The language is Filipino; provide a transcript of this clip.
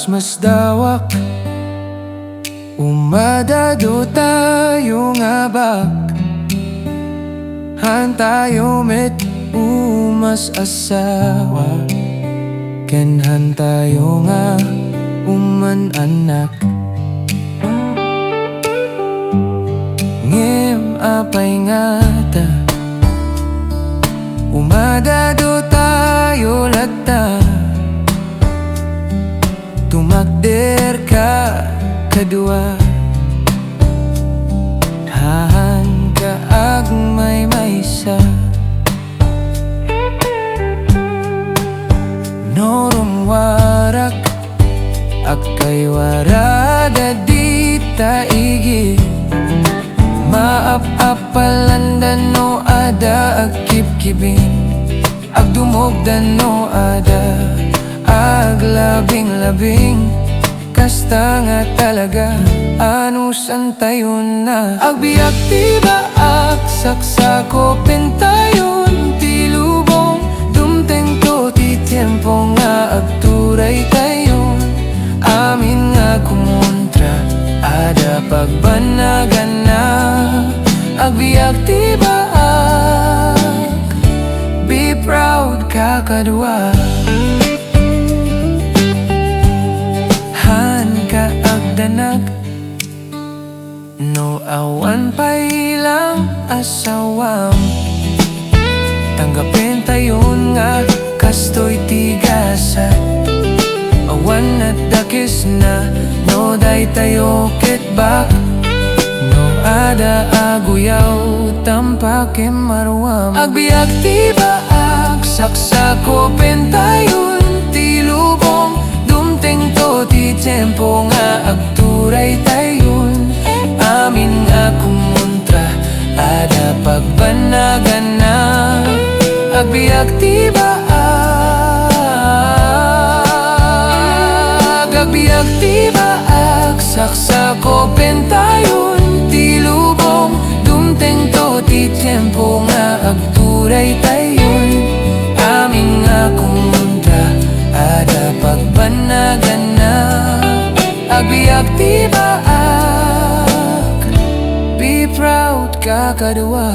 mas dawak. Umadado tayo nga bak, han tayo met umas asawa. Kenhan tayo nga uman anak. Ngem apay nga ta, umadado tayo lata. Tumakder ka kadua, hahan ka agmay maysa. Norong warak akay warada di taigi. Maap-apalandan no ada agkip-kibin, agdumogdan no ada aglabing-labing. Kasta nga talaga anusan tayo na. Agbiyag tiba aksaksa pentayon ti lubong. Dumteng to ti tiempo nga agturay tayon. Amin nga kumontra ada pagbanagan na. Agbiyag tiba be proud kakadwa. Danag no awan pa ilang asawam. Tanggapin tayon nga kastoy tigasat. Awan at dakis na no day tayo kitbak. No ada aguyaw tampakim marwam. Agbiyag tiba aksaksa pentayon ti lubong. Dumteng to ti tempo nga agturay tayon. Amin nga kumontra ada pagbanagan na. Agbiyag tiba agbiyag tiba aksaksa pentayon ti lubong. Dumteng to ti tempo nga agturay tayon. Amin nga kumontra ada pagbanagan na. Agbiyag tiba be proud kakadwa.